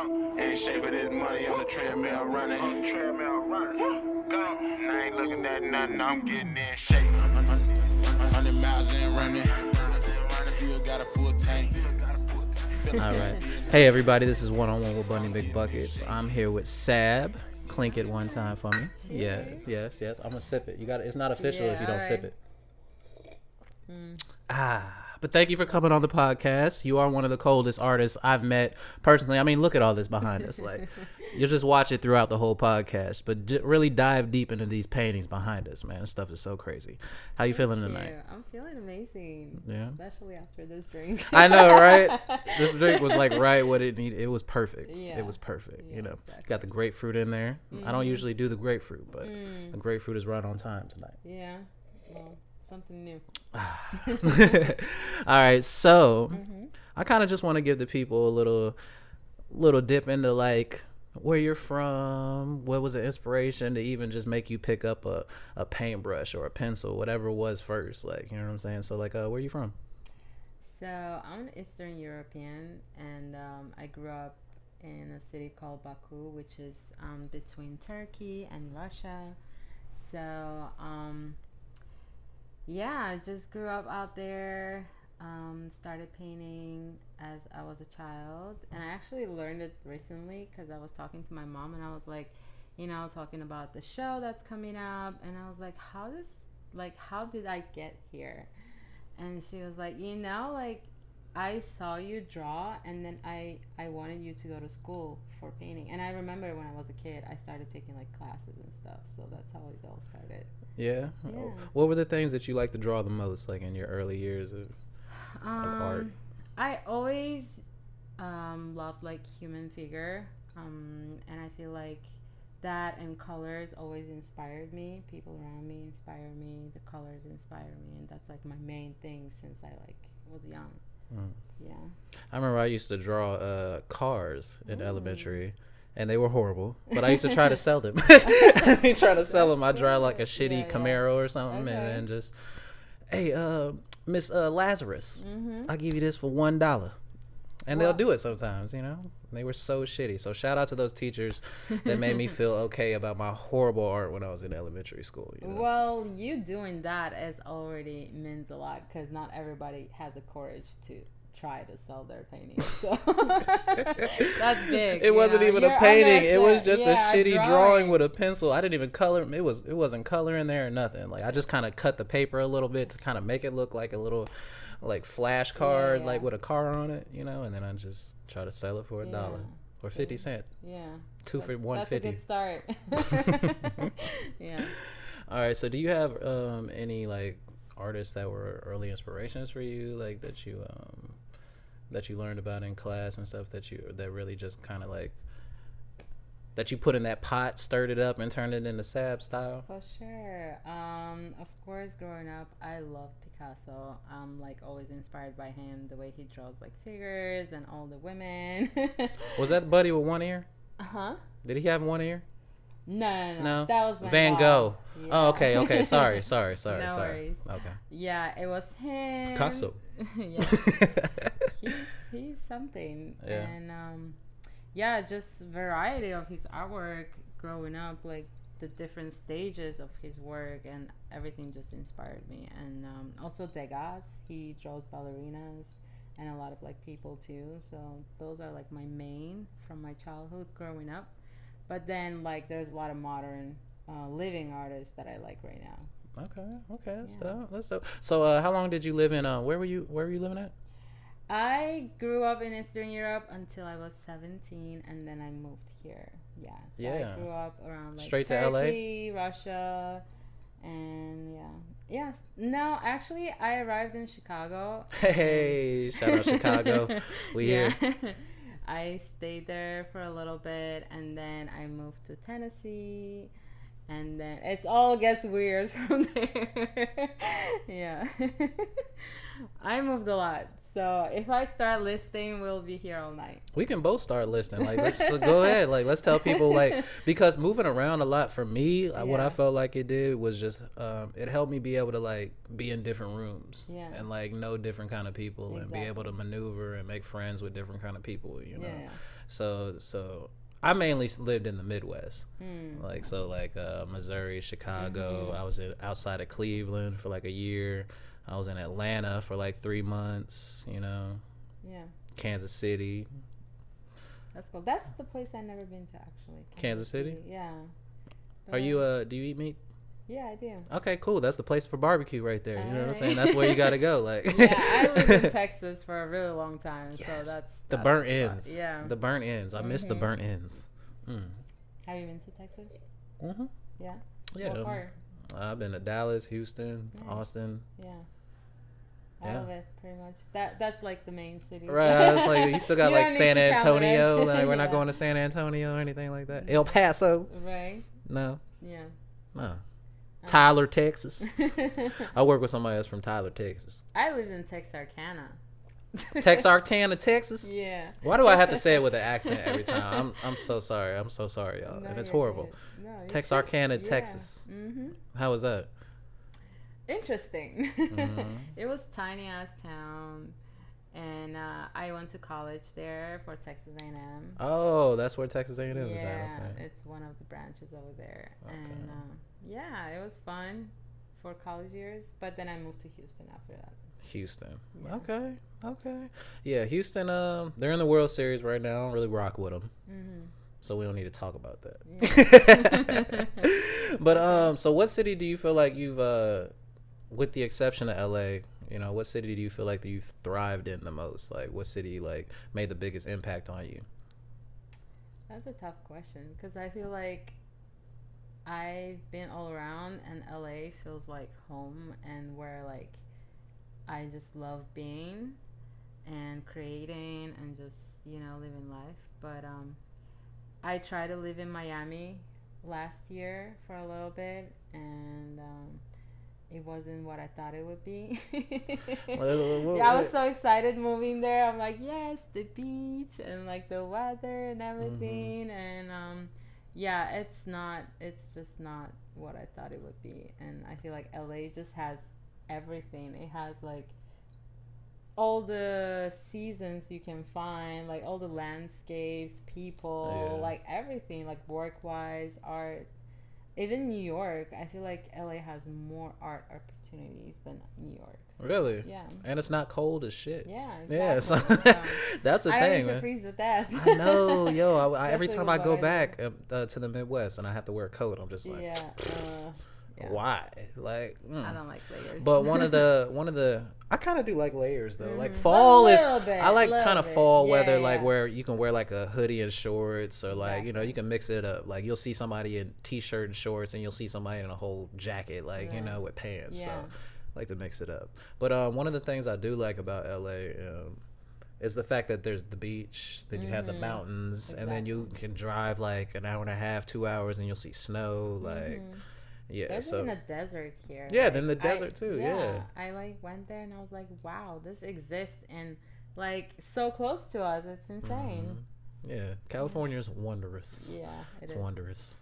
Ain't shaping this money on the treadmill running. I ain't looking at nothing, I'm getting in shape. 100 miles in running. Still got a full tank. All right. Hey, everybody. This is One-on-One with BundyMcBuckets. I'm here with Sab. Clink it one time for me. Cheers. Yes. I'm going to sip it. You got it. It's not official if you don't sip it. But thank you for coming on the podcast. You are one of the coldest artists I've met personally. I mean, look at all this behind us. Like, you'll just watch it throughout the whole podcast, but really dive deep into these paintings behind us, man. This stuff is so crazy. How you feeling tonight? I'm feeling amazing. Yeah. Especially after this drink. I know, right? This drink was like right what it needed. It was perfect. Yeah. It was perfect. Yeah, You know, exactly. got the grapefruit in there. I don't usually do the grapefruit, but the grapefruit is right on time tonight. Yeah. Well, something new. All right, so I kind of just want to give the people a little dip into like where you're from. What was the inspiration to even just make you pick up a paintbrush or a pencil, whatever it was first? Like, you know what I'm saying? So like, where you from? So I'm an Eastern European, and I grew up in a city called Baku, which is between Turkey and Russia. So yeah, I just grew up out there. Started painting as I was a child, and I actually learned it recently because I was talking to my mom, and I was like, talking about the show that's coming up, and I was like, how did I get here? And she was like, I saw you draw, and then I wanted you to go to school for painting. And I remember when I was a kid, I started taking like classes and stuff, so that's how it all started. Yeah. What were the things that you like to draw the most, like in your early years of art? I always loved like human figure, and I feel like that and colors always inspired me. People around me inspire me. The colors inspire me, and that's like my main thing since I was young. Yeah. I remember I used to draw cars in elementary, and they were horrible, but I used to try to sell them. I draw like a shitty Camaro or something, and then just, hey, Miss Lazarus, I'll give you this for $1. And they'll do it sometimes, They were so shitty. So shout out to those teachers that made me feel okay about my horrible art when I was in elementary school. Well, you doing that already means a lot, because not everybody has the courage to try to sell their paintings. So that's big. It wasn't even a painting. It was just a shitty drawing with a pencil. I didn't even color. It wasn't color in there or nothing. Like, I just kind of cut the paper a little bit to kind of make it look like a little like flash card, like with a car on it, and then I just try to sell it for $1 or 50 cents. Yeah. Two for $1.50. That's a good start. Yeah. All right. So do you have any like artists that were early inspirations for you, like that you learned about in class and stuff that really just kind of like that you put in that pot, stirred it up, and turned it into Sab style? For sure. Of course, growing up, I loved Picasso. I'm like always inspired by him, the way he draws like figures and all the women. Was that buddy with one ear? Uh-huh. Did he have one ear? No. That was Van Gogh. Yeah. Oh, okay. Sorry. No worries. Okay. Yeah, it was him. Picasso. Yeah. he's something. Yeah. And just variety of his artwork growing up, like the different stages of his work, and everything just inspired me. And also Degas, he draws ballerinas and a lot of like people too. So those are like my main from my childhood growing up. But then like there's a lot of modern living artists that I like right now. Okay, that's dope. So how long did you live in where were you living at? I grew up in Eastern Europe until I was 17, and then I moved here. Yeah. So I grew up around like straight Turkey, to LA, Russia, and Yes. No, actually, I arrived in Chicago. Hey, shout out Chicago. We here. I stayed there for a little bit, and then I moved to Tennessee, and then it all gets weird from there. Yeah. I moved a lot. So if I start listing, we'll be here all night. We can both start listing. Like, let's go ahead. Like, let's tell people, like, because moving around a lot for me, what I felt like it did was just, it helped me be able to, like, be in different rooms and, like, know different kind of people and be able to maneuver and make friends with different kind of people, you know. So I mainly lived in the Midwest, Hmm. like Missouri, Chicago. I was outside of Cleveland for like a year. I was in Atlanta for like 3 months. Yeah. Kansas City. That's cool. That's the place I've never been to actually. Kansas City? Yeah. Are you do you eat meat? Yeah, I do. Okay, cool. That's the place for barbecue right there. You know what I'm Alright. saying? That's where you gotta go. Like, Yeah, I lived in Texas for a really long time, so Yes. that's The that's burnt the spot. ends. Yeah. The burnt ends. I miss the burnt ends. Have you been to Texas? Mm-hmm. Yeah. Yeah. What part? I've been to Dallas, Houston, Austin. Yeah. Yeah. All of it, pretty much. That's like the main city. Right. It's like you still got You like don't need San to count it. Antonio. Like, we're not Yeah. going to San Antonio or anything like that. El Paso. Right. No. Yeah. No. Tyler, Texas. I work with somebody that's from Tyler, Texas. I lived in Texarkana. Texarkana, Texas. Yeah. Why do I have to say it with an accent every time? I'm so sorry. I'm so sorry, y'all. No, And it's you're horrible. good. No, you Texarkana, should. Yeah. Texas. Mm-hmm. How was that? Interesting. Mm-hmm. It was tiny ass town, and I went to college there for Texas A&M. Oh, that's where Texas A&M is Yeah, at. Okay. it's one of the branches over there, Okay. and yeah, it was fun for college years. But then I moved to Houston after that. Houston. Yeah. Okay. Yeah, Houston. They're in the World Series right now. I don't really rock with them, Mm-hmm. so we don't need to talk about that. Yeah. But so what city do you feel like you've, with the exception of LA, what city do you feel like that you've thrived in the most? Like, what city like made the biggest impact on you? That's a tough question because I feel like I've been all around, and LA feels like home and where like I just love being and creating and just living life. But I tried to live in Miami last year for a little bit, and it wasn't what I thought it would be. Yeah, I was so excited moving there. I'm like, yes, the beach and like the weather and everything. And yeah, it's just not what I thought it would be. And I feel like LA just has everything. It has like all the seasons you can find, like all the landscapes, people, like everything, like work wise, art. Even New York, I feel like LA has more art opportunities than New York. Really? Yeah. And it's not cold as shit. Yeah. Yeah, so Exactly. that's the I don't thing, need to man. freeze to death. I know, yo. Every Especially time with I go what I back to the Midwest and I have to wear a coat, I'm just like, Yeah. why? Like, I don't like layers. But one of the, I kind of do like layers though. Like Mhm. fall A is, little bit, I like little kind of bit. fall Yeah, weather, yeah, like yeah. where you can wear like a hoodie and shorts, or like Exactly. you can mix it up. Like you'll see somebody in t-shirt and shorts, and you'll see somebody in a whole jacket, like Right. with pants. Yeah. So I like to mix it up. But one of the things I do like about LA. Is the fact that there's the beach, then you have the mountains, and then you can drive like an hour and a half, 2 hours, and you'll see snow. Like, yeah. There's So even a desert here. yeah, Like, then the desert too. Yeah. I like went there and I was like, wow, this exists and like so close to us. It's insane. Yeah, California's wondrous. Yeah, It's is. wondrous.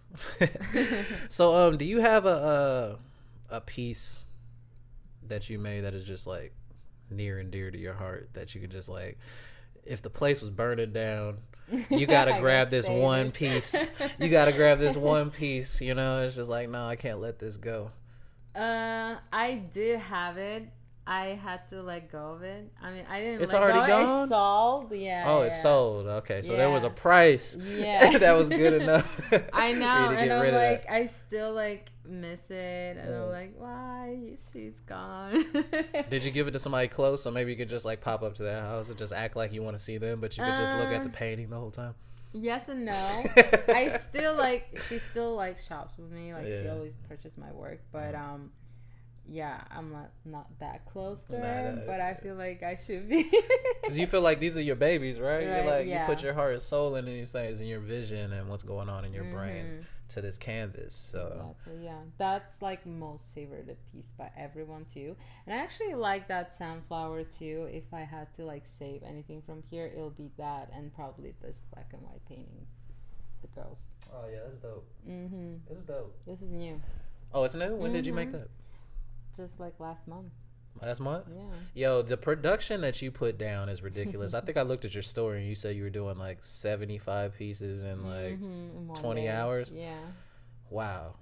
So, do you have a piece that you made that is just like near and dear to your heart that you could just like, if the place was burning down, you gotta I grab gotta this save one it. piece. You gotta grab this one piece. It's just like, no, I can't let this go. I did have it. I had to let go of it. I mean, I didn't It's let already go. gone? It's sold. Yeah. Oh, yeah. it's sold. Okay, so there was a Yeah. price. Yeah. That was good enough. I for know, you to and get I'm rid of that. like, I still like miss it, and I'm like, why? She's gone. Did you give it to somebody close, so maybe you could just like pop up to their house and just act like you want to see them, but you could just look at the painting the whole time? Yes and no. I still like, she still like shops with me. Like she Yeah. always purchased my work, but yeah, I'm not that close to Nah, her, nah, but I feel like I should be. 'Cause you feel like these are your babies, right? You're Right, like, yeah. you put your heart and soul in these things and your vision and what's going on in your brain to this canvas. So Exactly, yeah. That's like most favorite piece by everyone too. And I actually like that sunflower too. If I had to like save anything from here, it'll be that and probably this black and white painting. The girls. oh yeah, that's dope. Mhm. That's dope. This is new. Oh, it's new. When did you make that? Just like last month. Last month? Yeah. Yo, the production that you put down is ridiculous. I think I looked at your story and you said you were doing like 75 pieces in like In 20 day. hours. Yeah. Wow.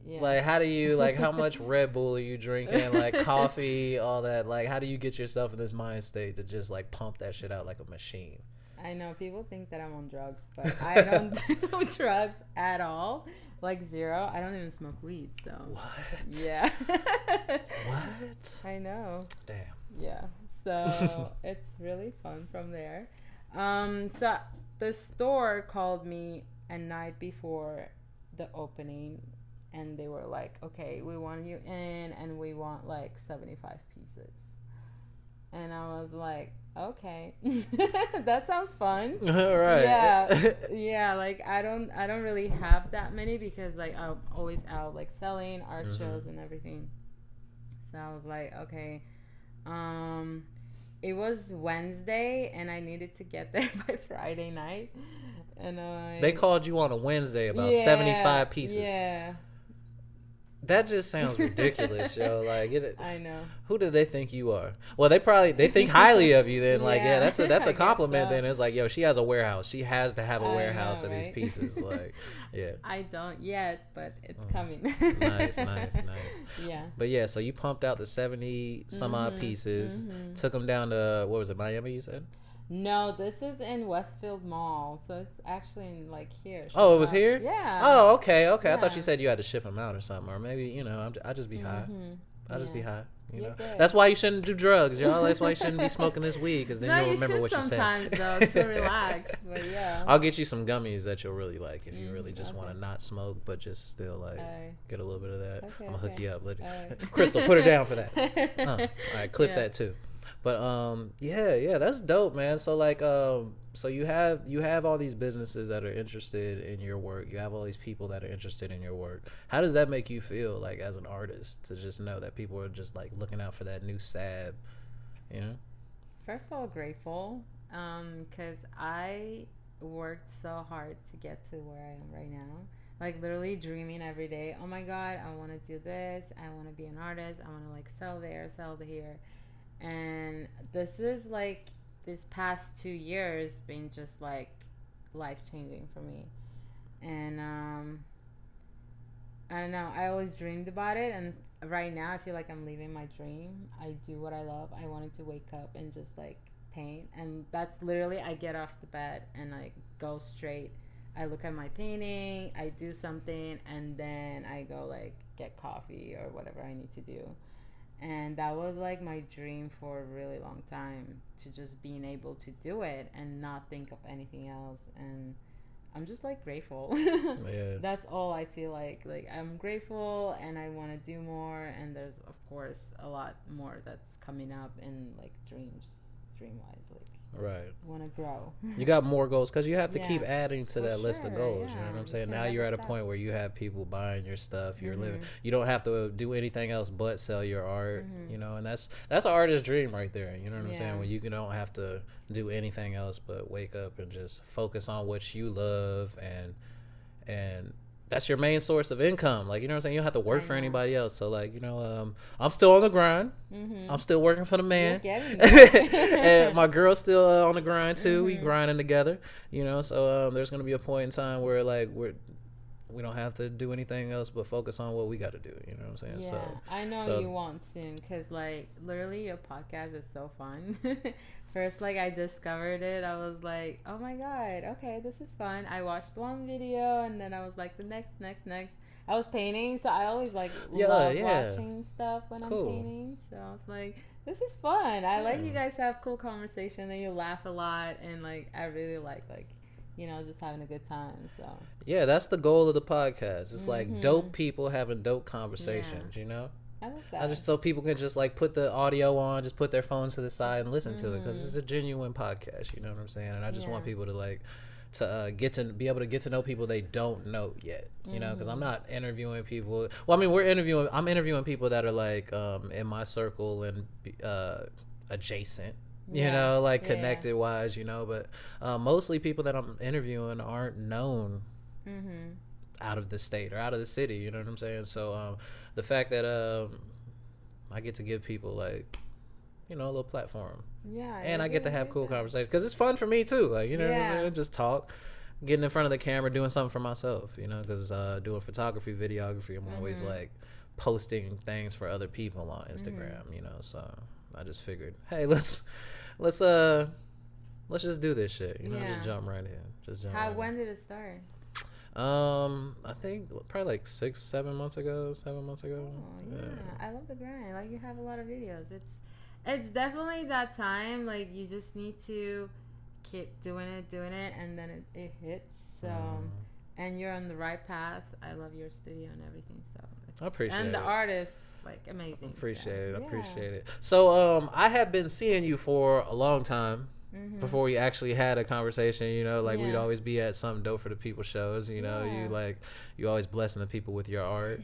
Yeah. Like, how do you, like, how much Red Bull are you drinking? Like, coffee, all that. Like, how do you get yourself in this mind state to just, like, pump that shit out like a machine? I know people think that I'm on drugs, but I don't do drugs at all. Like, zero. I don't even smoke weed, so. What? Yeah. What? I know. Damn. Yeah. So it's really fun from there. So the store called me a night before the opening, and they were like, okay, we want you in, and we want like 75 pieces. And I was like, okay, that sounds fun. All right. Yeah. Yeah. Like I don't really have that many because like I'm always out like selling art shows and everything. So I was like, okay. It was Wednesday and I needed to get there by Friday night. And They called you on a Wednesday about 75 pieces. Yeah. That just sounds ridiculous, yo. Like, I know. Who do they think you are? Well, they think highly of you. Then, like, yeah, that's a compliment. So. Then it's like, yo, she has a warehouse. She has to have a warehouse know, of these right? pieces. Like, yeah. I don't yet, but it's coming. Nice. Yeah. But yeah, so you pumped out the 70 some odd pieces, took them down to, what was it, Miami? You said? No, this is in Westfield Mall, so it's actually in like here. Oh, it was here? Yeah. Oh, okay. I Yeah. thought you said you had to ship them out or something, or maybe I just be high. I just be high. You You're know, good. that's why you shouldn't do drugs, y'all. That's why you shouldn't be smoking this weed, because then No, you'll you remember should what you said. sometimes though to relax. But yeah. I'll get you some gummies that you'll really like if you really just want to not smoke, but just still like get a little bit of that. Okay, I'm gonna hook you up. Alright. Crystal, put her down for that. All right, clip Yeah. that too. But yeah, that's dope, man. So like so you have all these businesses that are interested in your work. You have all these people that are interested in your work. How does that make you feel, like, as an artist, to just know that people are just like looking out for that new sab, you know? First of all, grateful, because I worked so hard to get to where I am right now. Like literally dreaming every day. Oh my God, I want to do this. I want to be an artist. I want to like sell there, sell here. And this is like this past 2 years been just like life changing for me. And I don't know, I always dreamed about it, and right now I feel like I'm living my dream. I do what I love. I wanted to wake up and just like paint, and that's literally, I get off the bed and I go straight. I look at my painting, I do something, and then I go like get coffee or whatever I need to do. And that was like my dream for a really long time, to just being able to do it and not think of anything else. And I'm just like grateful. Yeah. That's all I feel like. Like I'm grateful and I want to do more. And there's of course a lot more that's coming up in like dream wise. Like Right. want to grow. You got more goals because you have to Yeah. keep adding to For that list of sure, goals. You know yeah. what I'm You saying? can't Now ever you're at a stop. point where you have people buying your stuff. You're living. Mhm. You don't have to do anything else but sell your art. Mhm. You know, and that's an artist's dream right there. You know what I'm Yeah. saying? When you don't have to do anything else but wake up and just focus on what you love, and that's your main source of income. Like, you know what I'm saying? You don't have to work I for know. anybody else. So like, I'm still on the grind. Mm-hmm. I'm still working for the man. You're getting there. And my girl's still on the grind too. We Mhm. grinding together, so there's gonna be a point in time where like we don't have to do anything else but focus on what we got to do. You know what I'm saying? Yeah, So I know so- you won't soon, because like literally your podcast is so fun. First, like I discovered it, I was like, oh my God, okay, this is fun. I watched one video and then I was like the next. I was painting, so I always like love watching stuff when Cool. I'm painting. So I was like, this is fun. I like you guys have cool conversation and you laugh a lot, and like I really like just having a good time. So yeah, that's the goal of the podcast. It's like Mhm. dope people having dope conversations. You know. I like that. I just so people can just like put the audio on, just put their phones to the side and listen to it, because it's a genuine podcast. You know what I'm saying? And I just want Yeah. people to be able to get to know people they don't know yet. You know, because I'm not interviewing people. Well, I mean, I'm interviewing people that are like in my circle and adjacent. You Yeah. know, like Yeah. connected wise. But mostly people that I'm interviewing aren't known out of the state or out of the city. You know what I'm saying? So the fact that I get to give people like, a little platform. Yeah. And I get to have cool conversations. conversations because it's fun for me too. Like, Yeah. just talk, getting in front of the camera, doing something for myself. Because doing photography, videography, I'm always like posting things for other people on Instagram. So I just figured, hey, let's just do this shit. Just jump right in. Just jump. When did it start? I think probably like 7 months ago. Oh, yeah. I love the grind. Like, you have a lot of videos. It's definitely that time. Like, you just need to keep doing it, and then it hits. So, and you're on the right path. I love your studio and everything. So I appreciate it. And the artist, like, amazing. Appreciate it. So, I have been seeing you for a long time. Before we actually had a conversation, we'd always be at Something Dope for the People shows, you always blessing the people with your art,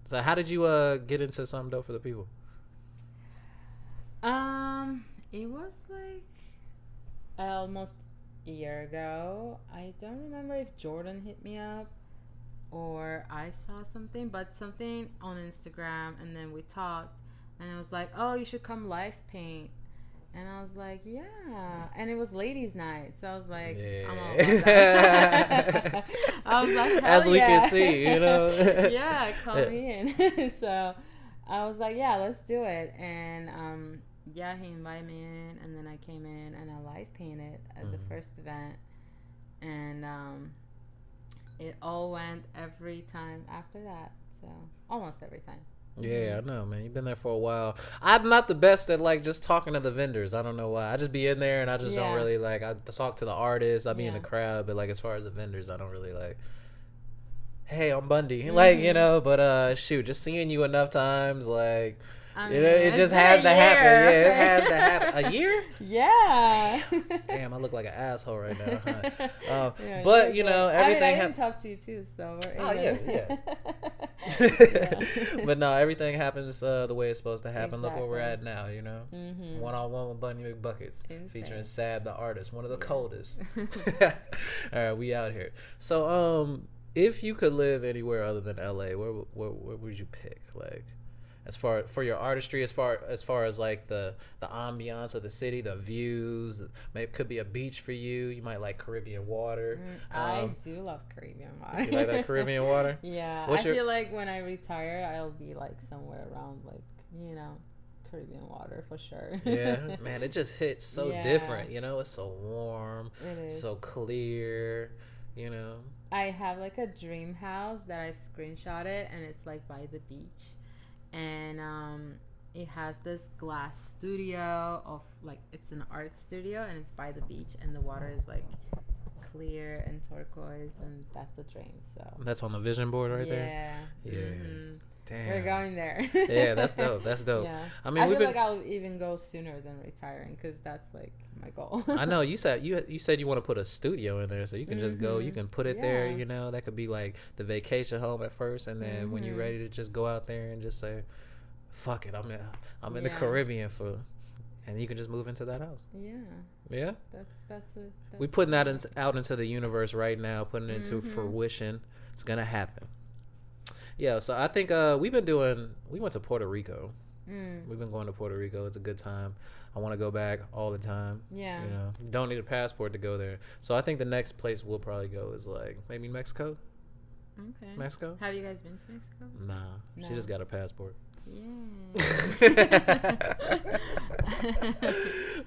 So how did you get into Something Dope for the People? It was like almost a year ago. I don't remember if Jordan hit me up or I saw something, but something on Instagram, and then we talked, and it was like, oh, you should come live paint. And I was like, yeah. And it was ladies' night. So I was like, I'm all about that. I was like, hell as we yeah. can see, Yeah, call me in. So I was like, yeah, let's do it. And he invited me in. And then I came in and I live painted at the first event. And it all went every time after that. So almost every time. Yeah, I know, man. You've been there for a while. I'm not the best at like just talking to the vendors. I don't know why. I just be in there and I just don't really like. I talk to the artists. I be in the crowd, but like as far as the vendors, I don't really like. Hey, I'm Bundy, But shoot, just seeing you enough times, like. It just has to happen. Yeah, it has to happen. A year? Yeah. Damn, I look like an asshole right now. Huh? But everything. I didn't talk to you too, so. Yeah. But no, everything happens the way it's supposed to happen. Exactly. Look where we're at now. One-on-one with BundyMcBuckets, featuring Sad the artist, one of the coldest. All right, we out here. So, if you could live anywhere other than LA, where would you pick? Like. As far for your artistry, as far as like the ambiance of the city, the views, maybe it could be a beach for you. You might like Caribbean water. I do love Caribbean water. You like that Caribbean water? Yeah, I feel like when I retire, I'll be like somewhere around like Caribbean water for sure. Yeah, man, it just hits so different. It's so warm, so clear. I have like a dream house that I screenshotted, and it's like by the beach. And it has this glass studio of like, it's an art studio, and it's by the beach, and the water is like clear and turquoise, and that's a dream. So that's on the vision board right there. Yeah. Damn. We're going there. Yeah, that's dope. Yeah. I mean, I feel like I'll even go sooner than retiring, because that's like my goal. I know you said you want to put a studio in there, so you can just go. You can put it there. That could be like the vacation home at first, and then when you're ready to just go out there and just say, "Fuck it, I'm in the Caribbean and you can just move into that house." Yeah. That's it. We putting that out into the universe right now, putting it into fruition. It's gonna happen. Yeah, so I think we went to Puerto Rico. We've been going to Puerto Rico. It's a good time. I want to go back all the time. Yeah. You don't need a passport to go there. So I think the next place we'll probably go is like maybe Mexico. Okay. Mexico? Have you guys been to Mexico? Nah. She just got a passport. Yeah.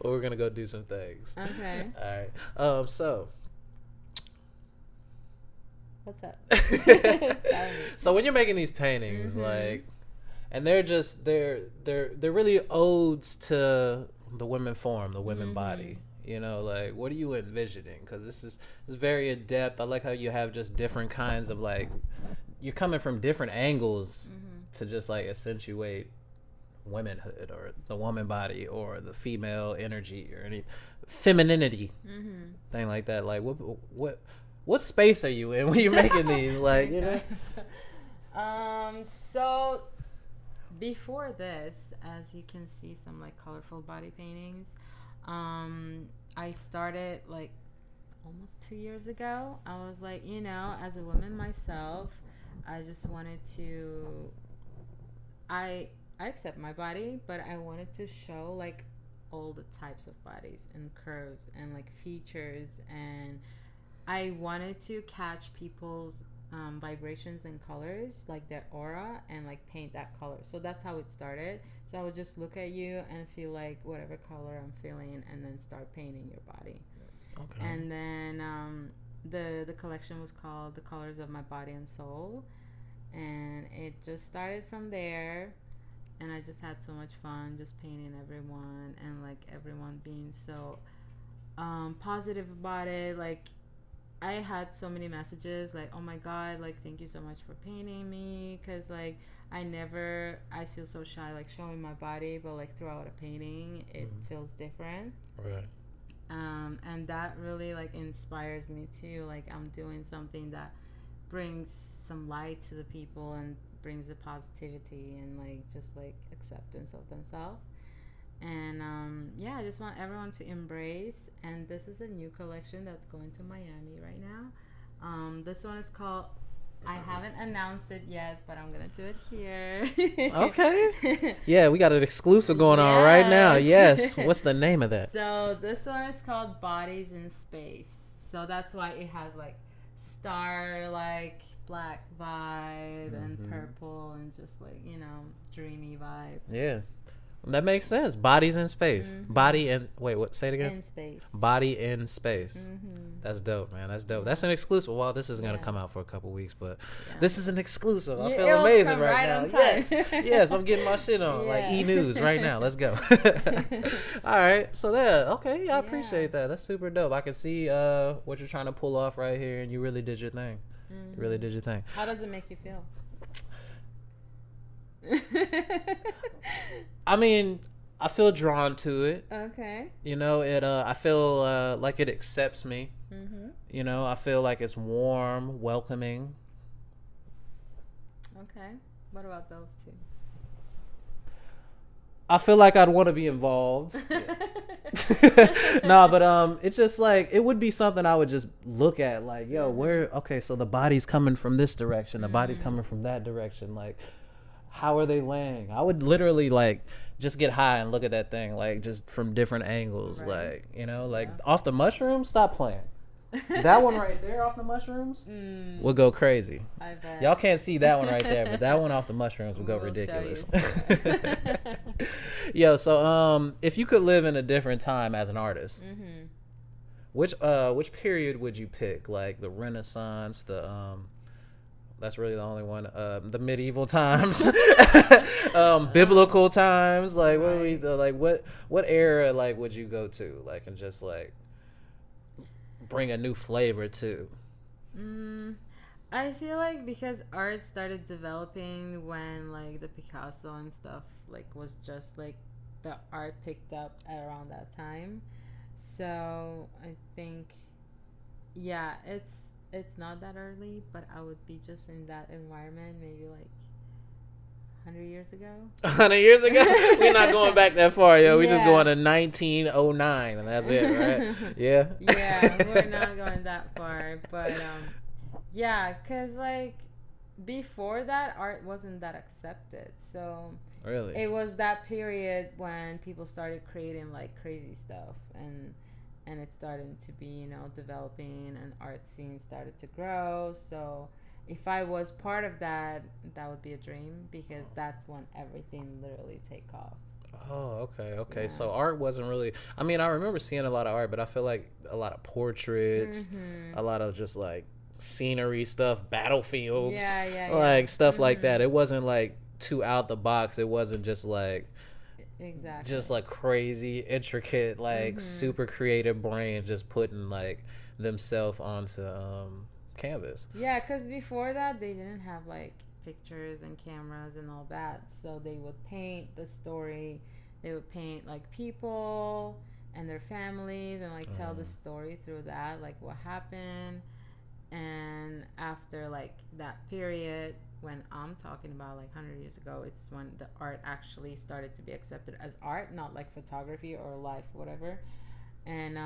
Well, we're going to go do some things. Okay. All right. So what's up? So when you're making these paintings, like, and they're really odes to the women form, the women body. Like, what are you envisioning? Because this is very in depth. I like how you have just different kinds of like, you're coming from different angles to just like accentuate womanhood or the woman body or the female energy or any femininity thing like that. Like, what space are you in when you're making these? Like, So before this, as you can see, some like colorful body paintings. I started like almost 2 years ago. I was like, as a woman myself, I just wanted to I accept my body, but I wanted to show like all the types of bodies and curves and like features, and I wanted to catch people's vibrations and colors, like their aura, and like paint that color. So that's how it started. So I would just look at you and feel like whatever color I'm feeling, and then start painting your body. Okay. And then the collection was called The Colors of My Body and Soul, and it just started from there. And I just had so much fun just painting everyone, and like everyone being so positive about it. Like I had so many messages like, oh my god, like thank you so much for painting me, because like I feel so shy like showing my body, but like throughout a painting it feels different. Right. And that really like inspires me too. Like I'm doing something that brings some light to the people and brings the positivity and like just like acceptance of themselves. And yeah, I just want everyone to embrace. And this is a new collection that's going to Miami right now. This one is called, I haven't announced it yet, but I'm gonna do it here. Okay. Yeah, we got an exclusive going on right now. Yes. What's the name of that? So this one is called Bodies in Space. So that's why it has like star like black vibe and purple and just like, you know, dreamy vibe. Yeah. That makes sense. Bodies in space. Body in, wait, what? Say it again. In space. Body in space. That's dope, man. That's dope. That's an exclusive. Well, this is gonna come out for a couple weeks, but this is an exclusive. I feel amazing right now. Yes, yes. I'm getting my shit on like E-News right now. Let's go. All right. So there. Okay. Yeah, I appreciate that. That's super dope. I can see what you're trying to pull off right here, and you really did your thing. You really did your thing. How does it make you feel? I mean, I feel drawn to it. Okay. You know, it. I feel like it accepts me. You know, I feel like it's warm, welcoming. Okay. What about those two? I feel like I'd want to be involved. No, but it's just like it would be something I would just look at, like, yo, where? Okay, so the body's coming from this direction, the body's coming from that direction, like. How are they laying? I would literally like just get high and look at that thing like just from different angles, like, you know, like off the mushrooms. Stop playing. That one right there off the mushrooms would go crazy. I bet. Y'all can't see that one right there, but that one off the mushrooms would go ridiculous. Yo, so if you could live in a different time as an artist, which period would you pick? Like the Renaissance, the that's really the only one. The medieval times, biblical times. Like what we like? What era like would you go to? Like and just like bring a new flavor to. I feel like because art started developing when like the Picasso and stuff like was just like the art picked up at around that time. So I think, yeah, it's not that early, but I would be just in that environment maybe like 100 years ago. 100 years ago? We're not going back that far, yo. We just going to 1909 and that's it, right? Yeah. Yeah, we're not going that far, but yeah, cuz like before that art wasn't that accepted. So really, it was that period when people started creating like crazy stuff, and it started to be, you know, developing, and art scene started to grow. So if I was part of that, that would be a dream, because that's when everything literally take off. Oh, okay. Yeah. So art wasn't really, I mean, I remember seeing a lot of art, but I feel like a lot of portraits, a lot of just like scenery stuff, battlefields, like stuff like that. It wasn't like too out the box. It wasn't just like just like crazy intricate like super creative brains just putting like themselves onto canvas. Yeah, because before that they didn't have like pictures and cameras and all that, so they would paint the story, they would paint like people and their families and like tell the story through that, like what happened. And after like that period, when I'm talking about like 100 years ago, it's when the art actually started to be accepted as art, not like photography or life, whatever. And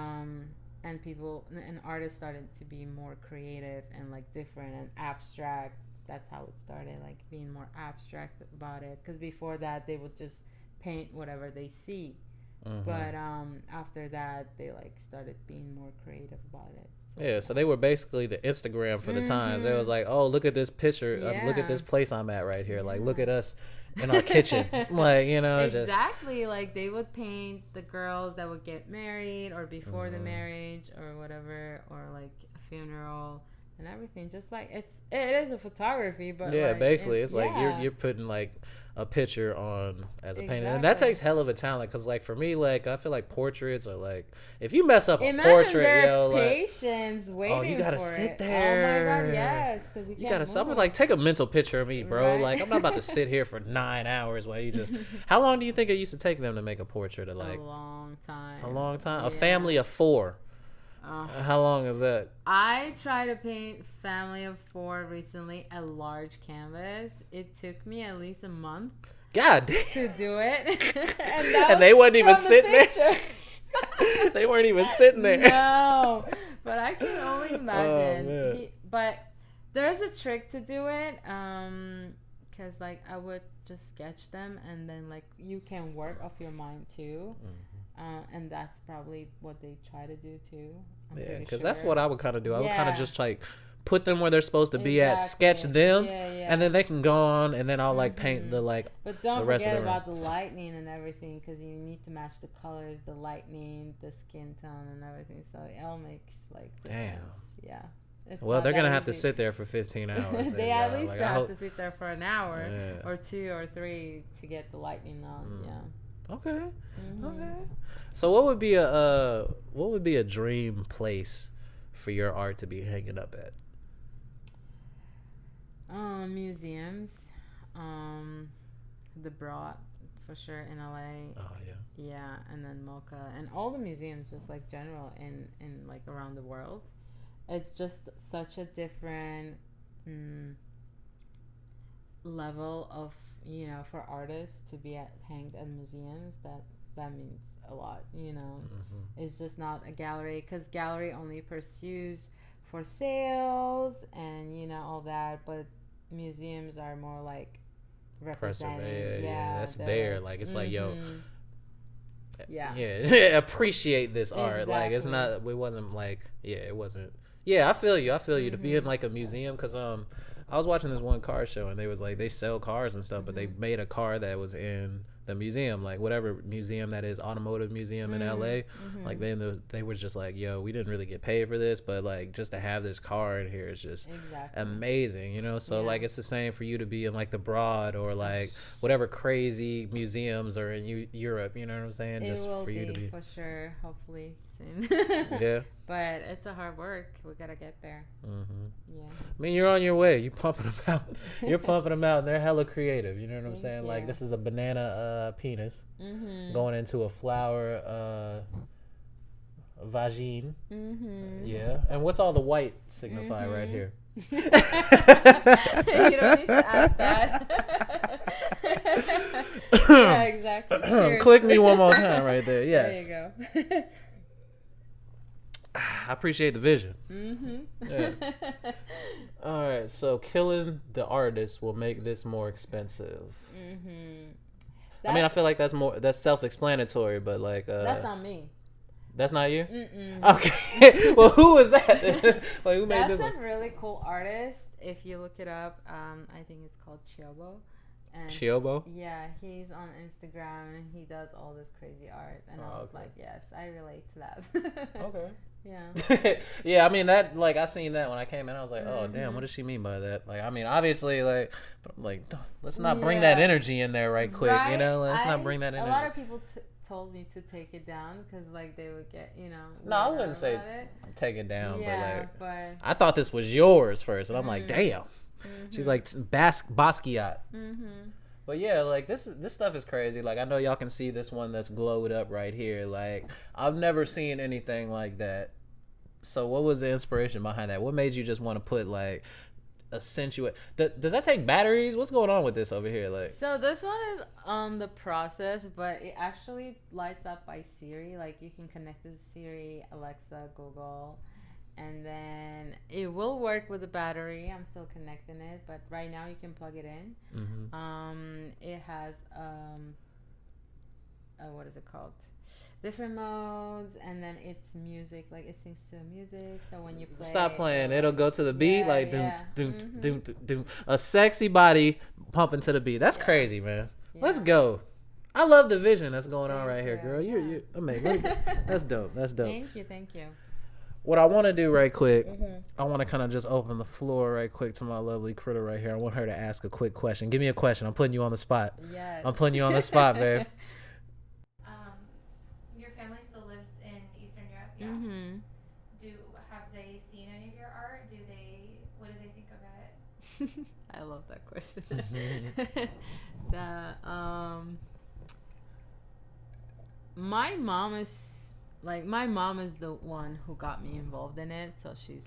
people and artists started to be more creative and like different and abstract that's how it started, like being more abstract about it. Because before that, they would just paint whatever they see. But after that, they like started being more creative about it. So, yeah, so they were basically the Instagram for the times. It was like, oh, look at this picture. Look at this place I'm at right here. Like, look at us in our kitchen. Like, you know, exactly. Like, they would paint the girls that would get married or before the marriage or whatever, or like a funeral and everything. Just like it is a photography, but yeah, like, basically, it's like you're putting like a picture on as a painting, and that takes hell of a talent. Because like for me, like I feel like portraits are like, if you mess up a portrait, yo, like patience waiting. Oh, you gotta for sit it. there. Oh my god, yes, because you gotta something like take a mental picture of me, bro. Right? Like I'm not about to sit here for 9 hours while you just. How long do you think it used to take them to make a portrait of like? A long time. A long time. A family of 4. How long is that? I tried to paint family of 4 recently, a large canvas. It took me at least a month. God damn. To do it. and they weren't even sitting there. They weren't even sitting there. No, but I can only imagine. But there's a trick to do it, because like I would just sketch them, and then like you can work off your mind too. And that's probably what they try to do too. Yeah, because that's what I would kind of do. I would kind of just like put them where they're supposed to be at, sketch them, and then they can go on, and then I'll like paint the like. But don't forget about the lightning and everything, because you need to match the colors, the lightning, the skin tone, and everything. So it all makes like difference. Yeah. Well, they're gonna have to sit there for 15 hours. They at least have to sit there for an hour or 2 or 3 to get the lightning on. Yeah. Okay. Okay. So what would be a dream place for your art to be hanging up at? Museums. The Broad for sure in LA. Oh yeah. Yeah, and then Mocha and all the museums, just like general in like around the world. It's just such a different level of, you know, for artists to be hanged at museums. That means a lot, you know. It's just not a gallery, because gallery only pursues for sales and, you know, all that, but museums are more like representing. That's there. Like it's like, yo, yeah, appreciate this art. Like it's not. It wasn't like. It wasn't. Yeah, I feel you. To be in like a museum, because I was watching this one car show, and they was like, they sell cars and stuff, but they made a car that was in the museum, like whatever museum that is, automotive museum in LA. Like they was just like, yo, we didn't really get paid for this, but like just to have this car in here is just amazing, you know. So like it's the same for you to be in like the Broad or like whatever crazy museums are in Europe, you know what I'm saying? It just will for you to be for sure, hopefully soon. Yeah. But it's a hard work. We gotta get there. Yeah. I mean, you're on your way. You pumping them out. You're pumping them out, and they're hella creative. You know what I'm saying? Like this is a banana penis going into a flower vagine. Yeah. And what's all the white signify right here? You don't need to ask that. Yeah, exactly. Cheers. Click me one more time right there. Yes. There you go. I appreciate the vision. Yeah. All right, so killing the artist will make this more expensive. I mean, I feel like that's self-explanatory, but like that's not me. That's not you? Okay. Well, who was that? Like, who made this one? That's a really cool artist. If you look it up, I think it's called Chiobo. And Chiobo? Yeah, he's on Instagram and he does all this crazy art. And I was like, yes, I relate to that. Okay. Yeah. Yeah, I mean that. Like I seen that when I came in, I was like, "Oh, damn! What does she mean by that?" Like, I mean, obviously, like, but I'm like, let's not bring that energy in there right quick, you know? Let's not bring that energy. A lot of people told me to take it down because, like, they would get, you know. No, I wouldn't say take it down, but I thought this was yours first, and I'm like, damn. She's like Basquiat. But yeah, like this stuff is crazy. Like I know y'all can see this one that's glowed up right here. Like I've never seen anything like that. So what was the inspiration behind that? What made you just want to put like accentuate? Does that take batteries? What's going on with this over here? Like, so this one is on the process, but it actually lights up by Siri. Like you can connect to Siri, Alexa, Google, and then it will work with the battery. I'm still connecting it, but right now you can plug it in. It has what is it called? Different modes, and then it's music, like it sings to music. So when you play, stop playing, it'll go to the beat, like doom, yeah. doom, doom, doom, doom. A sexy body pumping to the beat. That's crazy, man. Yeah. Let's go. I love the vision that's going on right here, you. girl. You're amazing. That's dope. That's dope. Thank you. What I want to do right quick, I want to kind of just open the floor right quick to my lovely critter right here. I want her to ask a quick question. Give me a question. I'm putting you on the spot. Yes. I'm putting you on the spot, babe. Your family still lives in Eastern Europe, yeah. Have they seen any of your art? What do they think of it? I love that question. My mom is the one who got me involved in it, so she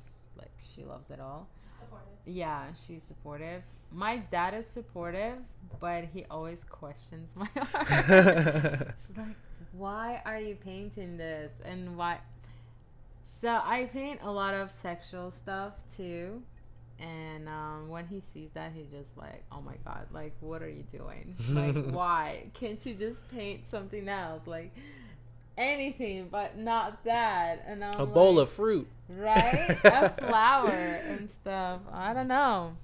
loves it all. Supportive. Yeah, she's supportive. My dad is supportive, but he always questions my art. It's like, why are you painting this, and why? So I paint a lot of sexual stuff too, and when he sees that, he's just like, oh my god, like, what are you doing? Like, why can't you just paint something else, like anything but not that? And I'm a bowl of fruit, right? A flower and stuff. I don't know.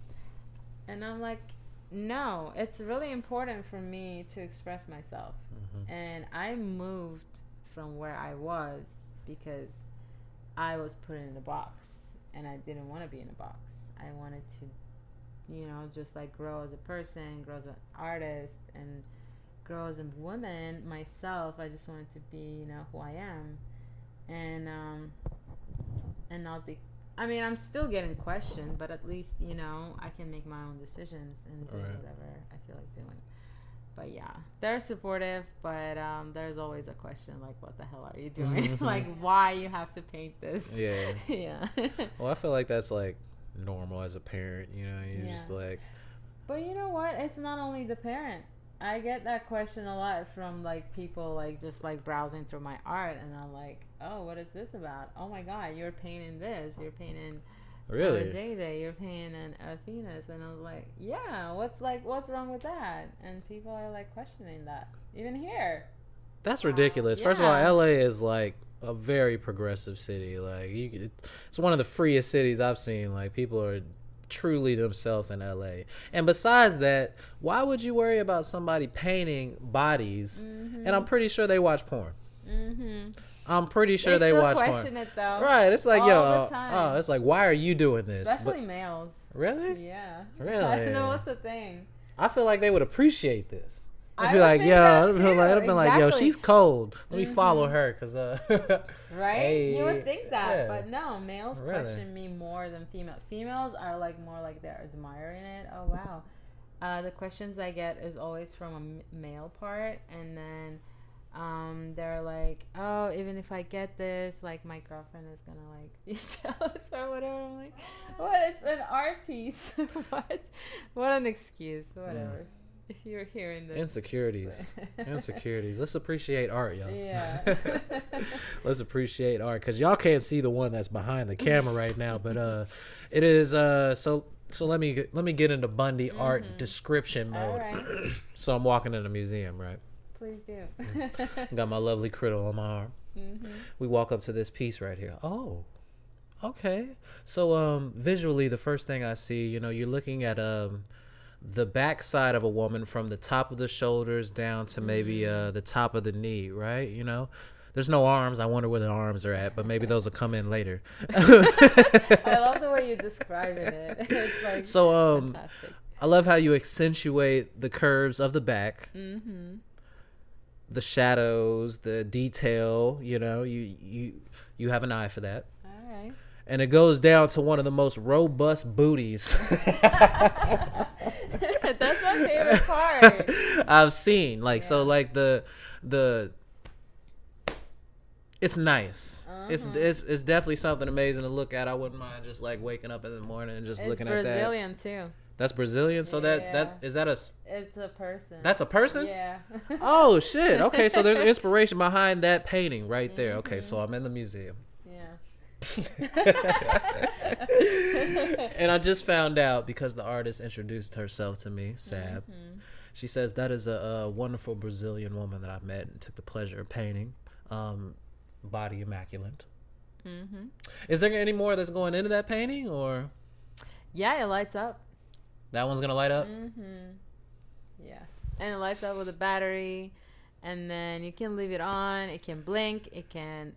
And I'm like, no, it's really important for me to express myself. And I moved from where I was because I was put in a box, and I didn't want to be in a box. I wanted to, just like grow as a person, grow as an artist, and grow as a woman myself. I just wanted to be, who I am, and not be. I mean, I'm still getting questioned, but at least I can make my own decisions and do whatever I feel like doing. But yeah, they're supportive, but there's always a question like, what the hell are you doing? Like, why you have to paint this? Yeah. Yeah. Well, I feel like that's like normal as a parent, you're just like. But you know what? It's not only the parent. I get that question a lot from like people like just like browsing through my art, and I'm like, oh, what is this about? Oh my god, you're painting this. You're painting. Really? JJ, you're painting a Venus, and I was like, yeah, what's wrong with that? And people are like questioning that, even here. That's ridiculous. First of all, LA is like a very progressive city. Like it's one of the freest cities I've seen. Like people are truly themselves in LA. And besides that, why would you worry about somebody painting bodies? And I'm pretty sure they watch porn. I'm pretty sure they watch porn. Question it though. Right. It's like, all the time. it's like, why are you doing this? Especially males. Really? Yeah. Really? I don't know what's the thing. I feel like they would appreciate this. I'd I be would like, think yo, that I'd too. been like, yo, Exactly. she's cold. Let me follow her, cause right? hey, You would think that, yeah. but no, males Really? question me more than females. Females are like more like they're admiring it. Oh wow. The questions I get is always from a male part, and then they're like, oh, even if I get this, like my girlfriend is gonna like be jealous or whatever. I'm like, what? It's an art piece. What an excuse. Whatever. If you're hearing this. Insecurities. Let's appreciate art, y'all. Yeah. Let's appreciate art, because y'all can't see the one that's behind the camera right now, but it is so let me get into Bundy art description mode. All right. So I'm walking in a museum, right? Please do. Got my lovely critter on my arm. We walk up to this piece right here. Oh, okay. So visually, the first thing I see, you're looking at the back side of a woman from the top of the shoulders down to maybe the top of the knee, right? There's no arms. I wonder where the arms are at, but maybe those will come in later. I love the way you're describing it. It's like So fantastic. I love how you accentuate the curves of the back, the shadows, the detail. You have an eye for that. All right. And it goes down to one of the most robust booties That's my favorite part. I've seen. So like the it's nice. It's definitely something amazing to look at. I wouldn't mind just like waking up in the morning and just looking at that. It's Brazilian too. That's Brazilian. So Yeah. that is that a It's a person. that's a person? Yeah. Oh shit. Okay, so there's inspiration behind that painting right there. Okay, so I'm in the museum. Yeah. And I just found out because the artist introduced herself to me, Sab. She says that is a wonderful Brazilian woman that I met and took the pleasure of painting. Body immaculate. Is there any more that's going into that painting, or Yeah, it lights up. that one's gonna light up? Yeah, and it lights up with a battery, and then you can leave it on. It can blink. It can.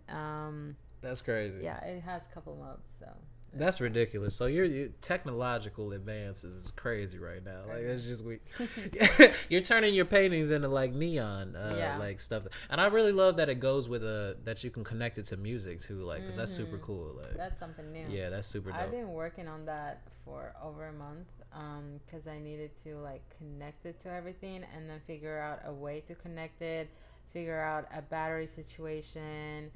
That's crazy. Yeah, it has a couple modes. So That's ridiculous. So your technological advances is crazy right now. Like it's just we, you're turning your paintings into like neon, like stuff. And I really love that it goes with that you can connect it to music too, like because that's super cool. Like that's something new. Yeah, that's super dope. I've been working on that for over a month, because I needed to like connect it to everything and then figure out a way to connect it, figure out a battery situation.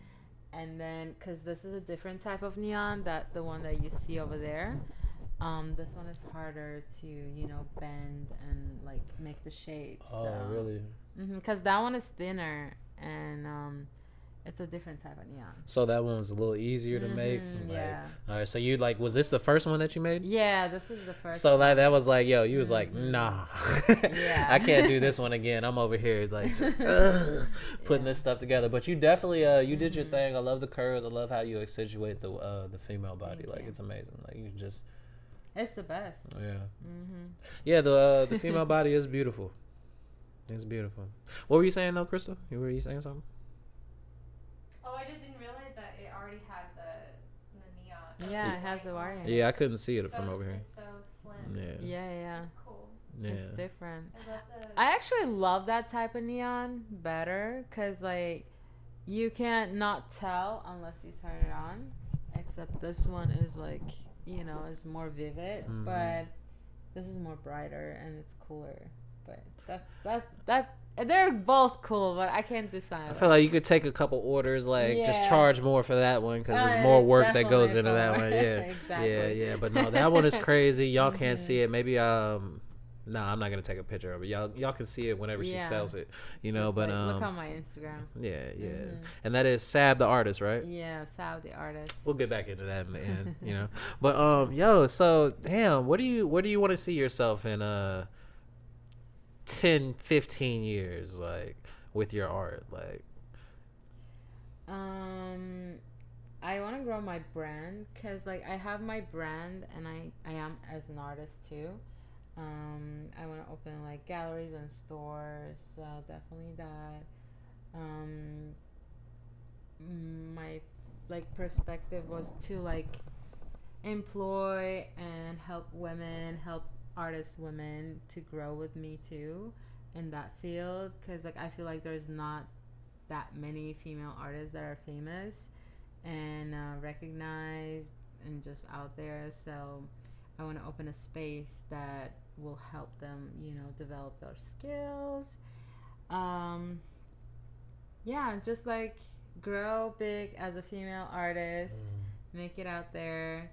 And then, because this is a different type of neon, that the one that you see over there, this one is harder to, bend and like make the shape. Oh, really? Because that one is thinner, and it's a different type of neon. So that one was a little easier to make. Yeah. All right. So you was this the first one that you made? Yeah, this is the first. So that was like, yo, you was like, nah, Yeah. I can't do this one again. I'm over here like just putting this stuff together. But you definitely you did your thing. I love the curves. I love how you accentuate the female body. Thank Like you. it's amazing. Like you just. It's the best. Yeah. Yeah. The female body is beautiful. It's beautiful. What were you saying though, Crystal? Were you saying something? Oh, I just didn't realize that it already had the neon. Yeah, it has the wire. Yeah, I couldn't see it from over here. It's so slim. Yeah. Yeah. It's cool. Yeah. It's different. I love the. I actually love that type of neon better because, like, you can't not tell unless you turn it on. Except this one is, like, is more vivid. But this is more brighter and it's cooler. But that's they're both cool, but I can't decide. I feel like you could take a couple orders, like just charge more for that one because there's more it's work that goes into definitely that more. one. Yeah, Exactly. yeah. But no, that one is crazy. Y'all can't see it. Maybe no, I'm not gonna take a picture of it. Y'all can see it whenever she sells it. Just, But like, look on my Instagram. Yeah. And that is Sab the artist, right? Yeah, Sab the artist. We'll get back into that in the end, But yo, so damn, where do you want to see yourself in 10, 15 years, like with your art, like? I want to grow my brand because, like, I have my brand and I am as an artist too. I want to open like galleries and stores, so definitely that. My like perspective was to like employ and help artist women to grow with me too in that field, because like I feel like there's not that many female artists that are famous and recognized and just out there. So I want to open a space that will help them, develop their skills. Just like grow big as a female artist, make it out there,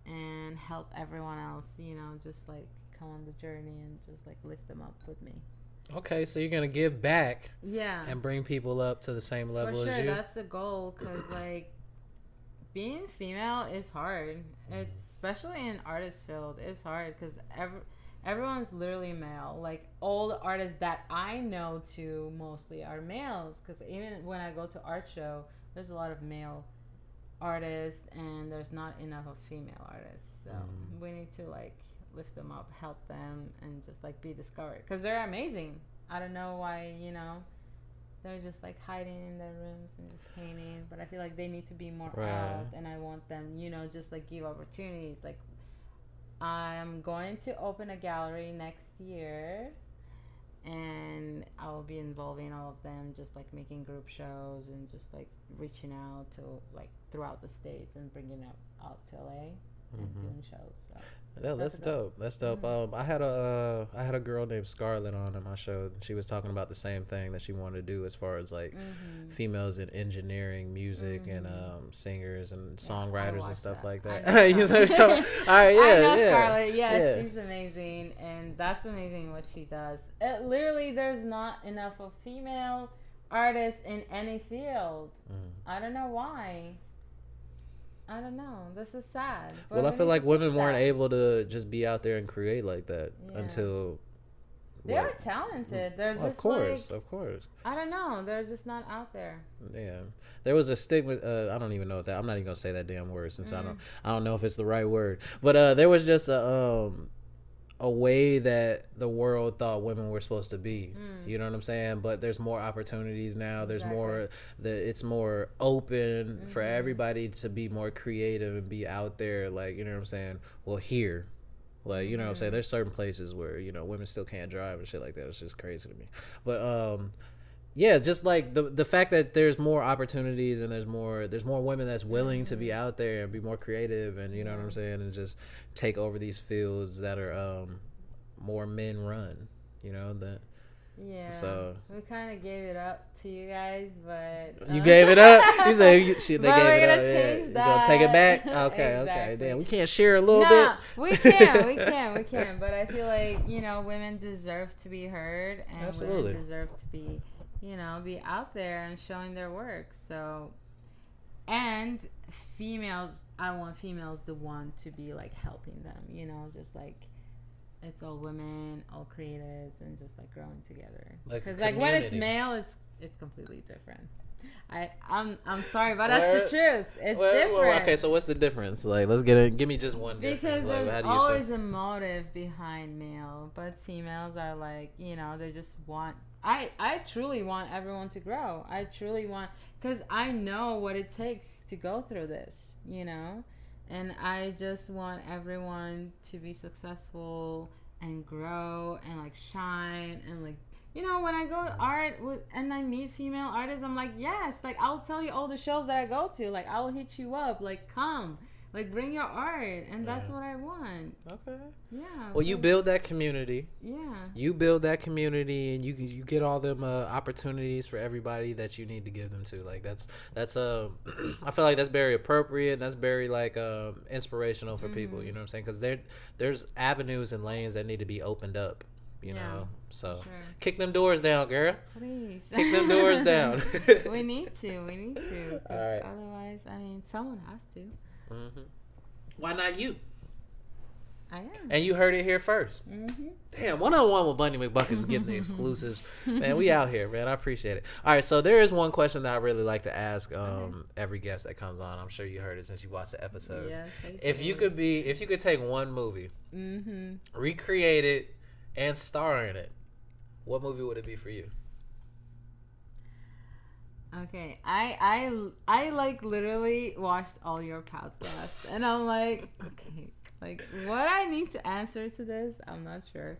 and help everyone else, just like come on the journey and just like lift them up with me. Okay, so you're gonna give back, and bring people up to the same level for sure, as you. that's the goal, because like being female is hard. It's especially in artist field, it's hard because everyone's literally male. Like all the artists that I know to mostly are males, because even when I go to art show, there's a lot of male artists and there's not enough of female artists. So we need to like lift them up, help them, and just like be discovered, because they're amazing. I don't know why they're just like hiding in their rooms and just painting, but I feel like they need to be more out, and I want them just like give opportunities. Like I'm going to open a gallery next year, and I will be involving all of them, just like making group shows and just like reaching out to like throughout the states and bringing it out to LA and doing shows. So Yeah, that's dope. That's dope. I had a girl named Scarlett on my show. She was talking about the same thing that she wanted to do as far as like females in engineering, music, and singers and songwriters and stuff like that. You know what I'm talking? All right, I know Scarlett. Yeah, she's amazing, and that's amazing what she does. Literally, there's not enough of female artists in any field. I don't know why. I don't know. This is sad. But Well, I we feel need like to women fix weren't that. able to just be out there and create like that Yeah. until. They are talented. They're just Of course, like, of course. I don't know. They're just not out there. Yeah, there was a stigma. I don't even know what that. I'm not even gonna say that damn word since I don't know if it's the right word. But there was just a way that the world thought women were supposed to be. You know what I'm saying? But there's more opportunities now. There's more. It's more open for everybody to be more creative and be out there. Like, you know what I'm saying? Well, here. Like, you know what I'm saying? There's certain places where, you know, women still can't drive and shit like that. It's just crazy to me. But yeah, just like the fact that there's more opportunities and there's more women that's willing to be out there and be more creative and, you know what I'm saying, and just take over these fields that are more men run, you know, that. Yeah. So we kind of gave it up to you guys, but you gave it up. You said they But gave we're it gonna up. change You gonna take it back? that. Okay, okay. Exactly. Damn, we can't share a little bit. No, we can. But I feel like, you know, women deserve to be heard, and Absolutely. women deserve to be, you know, be out there and showing their work. So, and females, I want females the one to be like helping them, you know, just like it's all women, all creatives, and just like growing together. Because like when it's male, it's completely different. I'm sorry, but that's the truth. It's different. Okay, so what's the difference? Like, let's get it. Give me just one difference. Because Like, how there's do you always feel? a motive behind male, but females are like, you know, they just want. I truly want everyone to grow. I truly want, because I know what it takes to go through this, you know, and I just want everyone to be successful and grow and like shine and like. You know, when I go to art and I meet female artists, I'm like, yes, like I'll tell you all the shows that I go to. Like I'll hit you up, like come, like bring your art, and that's what I want. Okay. Yeah. Well, you build that community. Yeah. You build that community, and you get all them opportunities for everybody that you need to give them to. Like that's I feel like that's very appropriate. That's very like inspirational for people. You know what I'm saying? Because there's avenues and lanes that need to be opened up. You know, so kick them doors down, girl. Please. Kick them doors down. We need to. 'Cause all right. otherwise, I mean, someone has to. Mm-hmm. Why not you? I am. And you heard it here first. Mm-hmm. Damn, one-on-one with BundyMcBuckets is getting the exclusives. Man, we out here, man. I appreciate it. All right, so there is one question that I really like to ask every guest that comes on. I'm sure you heard it since you watched the episodes. Yes, If you could take one movie, recreate it, and star in it, what movie would it be for you? Okay, I like literally watched all your podcasts, and I'm like, okay, like what I need to answer to this, I'm not sure,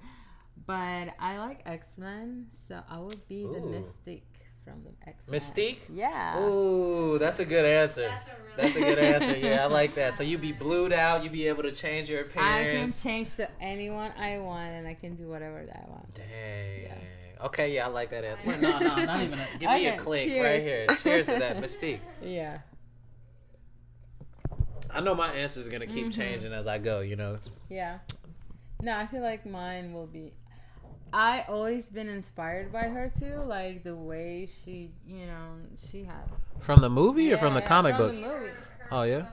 but I like X-Men, so I would be the Mystique from the X-Men. Mystique? Yeah. Ooh, that's a good answer. That's a good answer. Yeah, I like that. So you be blued out. You be able to change your I can appearance. change to anyone I want, and I can do whatever that I want. Dang. Yeah. Okay, yeah, I like that answer. No, not even. Give me a Okay, clink cheers. right here. Cheers to that, Mystique. Yeah. I know my answers are gonna keep changing as I go. You know. Yeah. No, I feel like mine will be. I always been inspired by her too, like the way she, you know, she had. From the movie or from the comic from books? The movie. Oh yeah.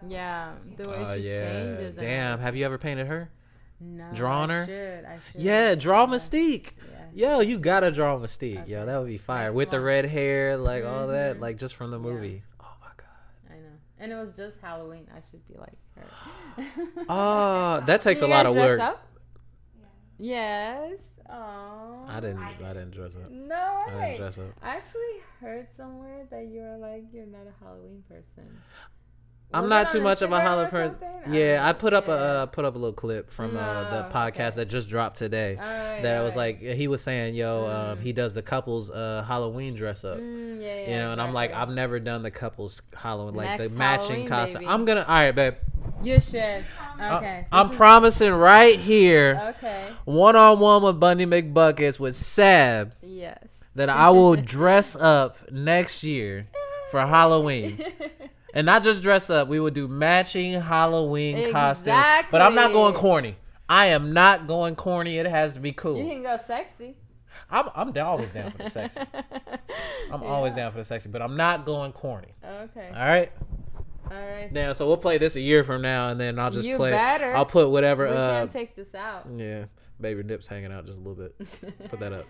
Yeah, the way Oh she changes. Damn. Have you ever painted her? No. Drawn her? I should. Yeah, draw Yes. Mystique. Yes. Yo, you gotta draw Mystique. Okay. Yo, that would be fire. Next With the one. red hair, like all that, like just from the Yeah. movie. Oh my god. I know. And it was just Halloween. I should be like her. Oh, that takes Do a you lot guys of dress work. Up? Yes. Oh. I didn't dress up. No I didn't way. dress up. I actually heard somewhere that you're not a Halloween person. I'm Was not it too on much of a Instagram Halloween or person. something? Yeah, I put up Yeah. a little clip from the No, podcast okay. that just dropped today. Alright, That I was alright. like, he was saying, yo, he does the couples Halloween dress up. Yeah, You know, and I'm like, exactly. I've never done the couples Halloween, like Next the matching Halloween, costume. baby. I'm gonna, all right, babe. You should. Okay. I'm this is- promising right here, Okay. one-on-one with Bundy McBuckets with Sab, Yes. that I will dress up next year for Halloween. And not just dress up, we would do matching Halloween costumes. But I'm not going Exactly. corny. I am not going corny. It has to be cool. You can go sexy. I'm always down for the sexy. I'm always down for the sexy, but I'm not going corny. Okay. All right? All right. Now, so we'll play this a year from now, and then I'll just You play. better. I'll put whatever. We can't take this out. Yeah, baby Dip's hanging out just a little bit. Put that up.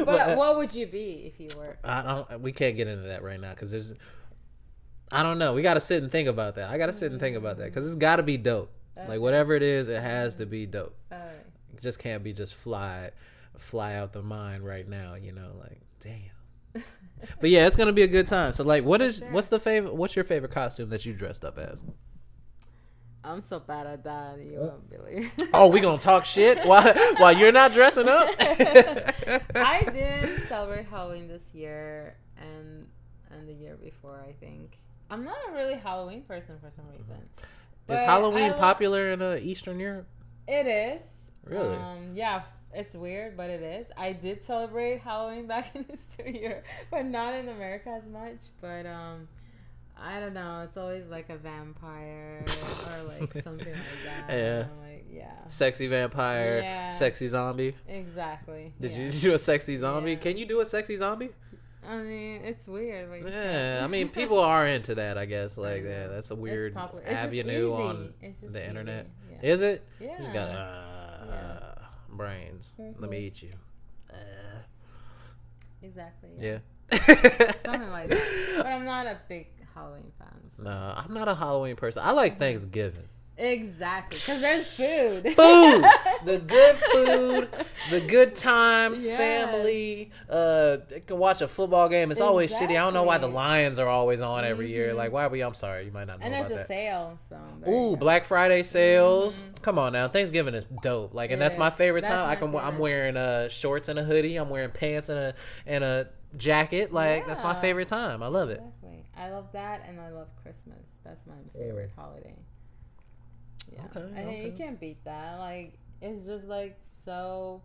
But what would you be if you were? I don't. We can't get into that right now because there's. I don't know. We got to sit and think about that. I got to sit and think about that because it's got to be dope. Like whatever it is, it has to be dope. All right. It just can't be just fly out the mind right now. You know, like damn. But yeah, it's gonna be a good time. So like, what's your favorite costume that you dressed up as? I'm so bad at that. You won't believe. Oh, we gonna talk shit while you're not dressing up? I did celebrate Halloween this year and the year before. I think I'm not a really Halloween person for some reason. Is But Halloween popular in Eastern Europe? It is. Really? Yeah, it's weird, but it is. I did celebrate Halloween back in Eastern Europe, but not in America as much. But I don't know. It's always like a vampire or like something like that. Yeah. Yeah. Sexy vampire, Yeah. sexy zombie. Exactly. Did yeah. you do a sexy zombie? Yeah. Can you do a sexy zombie? I mean, it's weird. But Yeah, I mean, people are into that, I guess. Like, know. yeah, that's a It's weird popular. It's just avenue easy. on It's just the easy. internet. Yeah. Is it? Yeah. You just got Yeah. brains. Let me eat you. Exactly. Yeah. Something like that. But I'm not a big Halloween fan. So. No, I'm not a Halloween person. I like Thanksgiving. Exactly, because there's food. Food, the good food, the good times, Yes. family. You can watch a football game. It's always shitty. I don't know why the Exactly. Lions are always on every year. Like, why are we? I'm sorry, you might not know And there's about a that. sale, so. there you Ooh, go. Black Friday sales. Come on now, Thanksgiving is dope. Like, and It that's my is. favorite That's time. my I'm favorite. wearing shorts and a hoodie. I'm wearing pants and a jacket. Like, that's my Yeah. favorite time. I love it. Exactly. I love that, and I love Christmas. That's my favorite holiday. Yeah. Okay, I think you okay. can't beat that. Like, it's just like so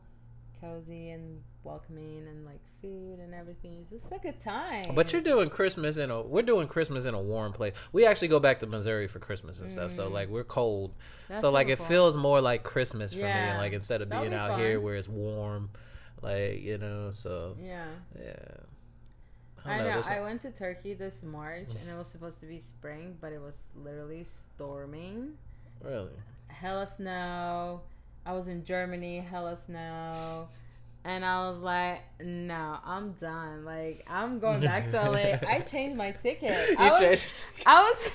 cozy and welcoming, and like food and everything. It's just like a time. But we're doing Christmas in a warm place. We actually go back to Missouri for Christmas and stuff. So like we're cold. That's so like it fun. feels more like Christmas for me. Yeah. And like instead of That'll being be out fun. here where it's warm, like, you know, so Yeah. yeah. I don't know. there's I went to Turkey this March, and it was supposed to be spring, but it was literally storming. really. Hella snow. I was in Germany, hella snow. And I was like, no, I'm done. Like, I'm going back to LA. I changed my ticket. I was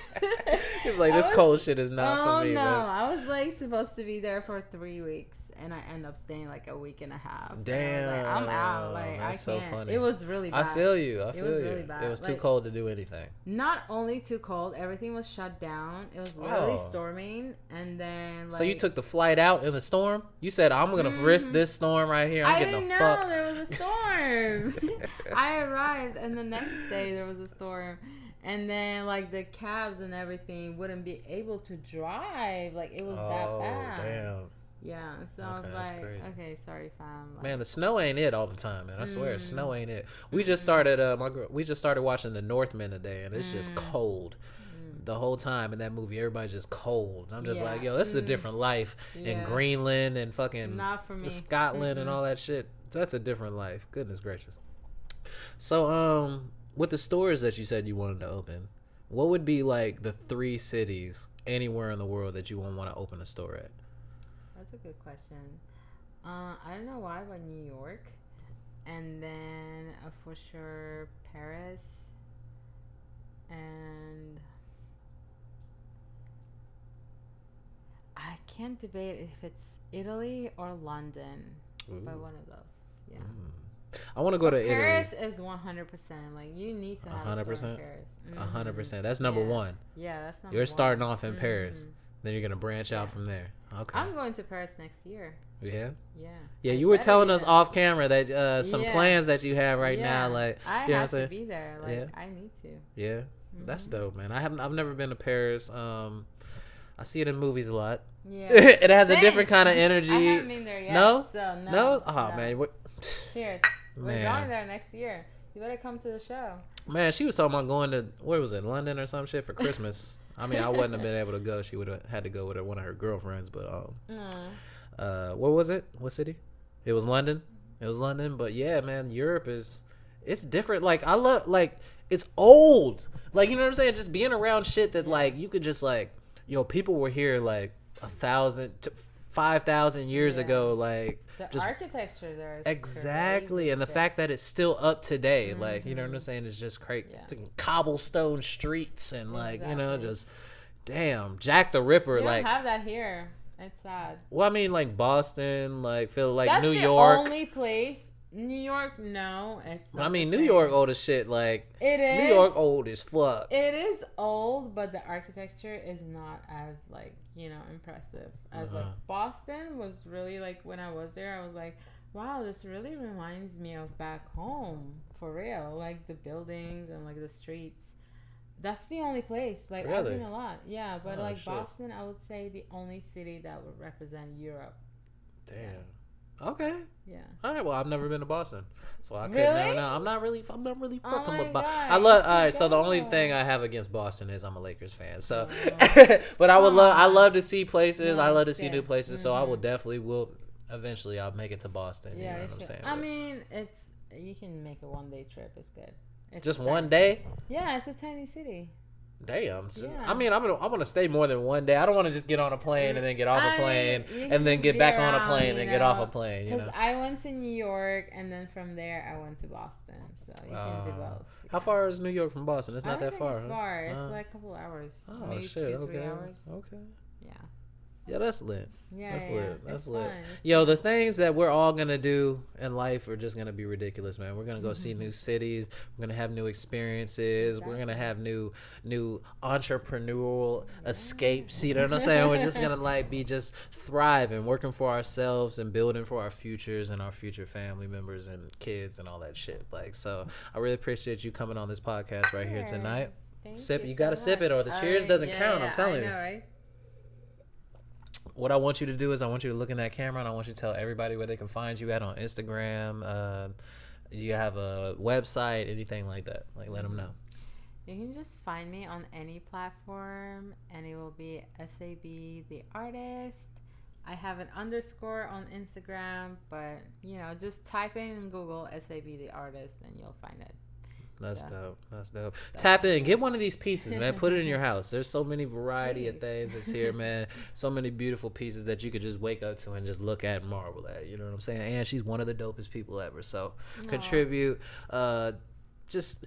He's like, I this was- cold shit is not oh, for me, no. man. I was like supposed to be there for 3 weeks, and I end up staying like a week and a half. And I was Damn, like, I'm out. Like, that's I so can't. funny. It was really bad. I feel you. was really bad. It was too Like, cold to do anything. Not only too cold, everything was shut down. It was literally Oh. storming, and then like, So you took the flight out in the storm? You said, I'm going to risk this storm right here. I'm I getting didn't the know fuck. there was a storm. I arrived, and the next day there was a storm, and then like the cabs and everything wouldn't be able to drive. Like, it was that bad. Damn. Yeah, so I was Okay, that's like, crazy. okay, sorry, fam. Like, Man, the snow ain't it all the time, man. I Mm. swear, snow ain't it. We just started we just started watching The Northman today, and it's just Mm. cold the whole time in that movie. Everybody's just cold. I'm just Yeah. like, yo, this is a different life in Yeah. Greenland and fucking Not for me. Scotland and all that shit. That's a different life. Goodness gracious. So, with the stores that you said you wanted to open, what would be like the 3 cities anywhere in the world that you would want to open a store at? That's a good question. I don't know why, but New York, and then for sure Paris, and I can't debate if it's Italy or London, but one of those. Yeah. I want to go to Paris Italy. is 100%. Like, you need to have 100%. A store in Paris. 100%. That's number Yeah. one. Yeah, that's number You're one. starting off in Paris. Then you're gonna branch out from there. Okay. I'm going to Paris next year. Yeah. Yeah. Yeah, I you were better telling be us there. off camera that some Yeah. plans that you have right Yeah. now, like I you know what I'm have to saying? be there. Like, Yeah. I need to. Yeah, that's dope, man. I've never been to Paris. I see it in movies a lot. Yeah. It has a Same. different kind of energy. I haven't been there yet. No? So no. No? Oh no. man, what? Cheers. We're Man. going there next year. You better come to the show. Man, she was talking about going to where was it, London or some shit for Christmas. I mean, I wouldn't have been able to go. She would have had to go with one of her girlfriends. But where was it? What city? It was London. It was London. But yeah, man, Europe is it's different. Like I love like it's old. Like you know what I'm saying? Just being around shit that like you could just like people were here like 1,000 to 5,000 years ago. Like the just architecture there is exactly, crazy. and the fact that it's still up today. Like you know what I'm saying? It's just crazy. Yeah. Cobblestone streets and like just damn Jack the Ripper. You like don't have that here. It's sad. well, I mean like Boston, like feel like That's New the York. only place. New York, no, it's not. I mean, the New same. York old as shit. Like It is. New York old as fuck. It is old, but the architecture is not as like impressive as like Boston was. Really like when I was there, I was like, wow, this really reminds me of back home for real. Like the buildings and like the streets. That's the only place. Like I've Really? been a lot, yeah. But Oh, like shit. Boston, I would say the only city that would represent Europe. Damn. Okay. Yeah. All right. Well, I've never been to Boston, so I could Really? never know. I'm not really fucking my with Boston. God, I love. you All right. should So the only go. thing I have against Boston is I'm a Lakers fan. So, Oh. but I would love. I love to see places. No, I love to it's see good. new places. So I will definitely will. Eventually, I'll make it to Boston. Yeah, you know you what I'm should. saying? I But mean, you can make a 1-day trip. It's good. It's just a one tiny day. city. Yeah, it's a tiny city. Damn. So, Yeah. I mean, I'm gonna stay more than one day. I don't want to just get on a plane and then get off a plane you and then can get be back on a around, plane and get off a plane. You Because know. I went to New York and then from there I went to Boston. So you can do both. How far is New York from Boston? It's I not don't that think far. It's huh? far. It's Oh. like a couple hours. Oh Maybe shit! 2-3 Okay. hours. Okay. Yeah. Yeah, that's lit. Yeah. That's yeah, lit. That's it's lit. fun. It's Yo, fun. the things that we're all gonna do in life are just gonna be ridiculous, man. We're gonna go see new cities. We're gonna have new experiences. We're gonna have new entrepreneurial escapes. You know what I'm saying? We're just gonna like be just thriving, working for ourselves and building for our futures and our future family members and kids and all that shit. Like, so I really appreciate you coming on this podcast right here tonight. Thank Sip, you you so gotta sip it, or the much. cheers doesn't Yeah, count. yeah, I'm telling I you. know, right? What I want you to do is I want you to look in that camera and I want you to tell everybody where they can find you at on Instagram. You have a website, anything like that. Like, let them know. You can just find me on any platform and it will be SAB the artist. I have an underscore on Instagram, but just type in Google SAB the artist and you'll find it. That's So. dope. That's dope. Tap in. Get one of these pieces, man. Put it in your house. There's so many variety of Please. things that's here, man. So many beautiful pieces that you could just wake up to and just look at and marvel at. You know what I'm saying? And she's one of the dopest people ever. So contribute. Just,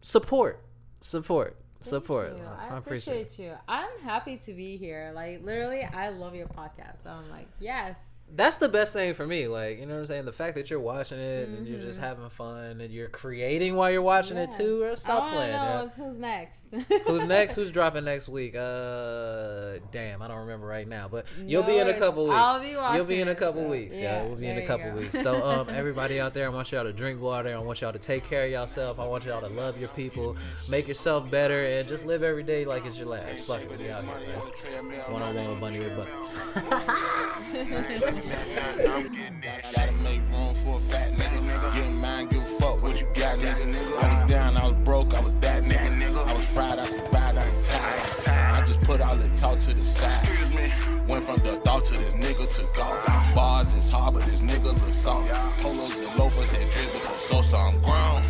support. Thank you. I appreciate you. I'm happy to be here. Like, literally, I love your podcast. So I'm like, yes. That's the best thing for me. Like, you know what I'm saying? The fact that you're watching it and you're just having fun and you're creating while you're watching it too. Stop playing. Who's next? Who's next? Who's dropping next week? Damn, I don't remember right now. But you'll be in a couple weeks. I'll be watching. You'll be in a it, couple so, weeks. Yeah, We'll be in there a you couple go. weeks. So everybody out there, I want y'all to drink water. I want y'all to take care of yourself. I want y'all to love your people, make yourself better, and just live every day like it's your last. Fuck it, we out here, man. 101 with Bundy McBuckets. Gotta make room for a fat nigga. Get mine, give a fuck what you got, nigga. I was down, I was broke, I was that nigga. I was fried, I survived, I ain't tired. I just put all the talk to the side. Went from the thought to this nigga to God. Bars is hard, but this nigga look soft. Polos and loafers and drip before so I'm grown.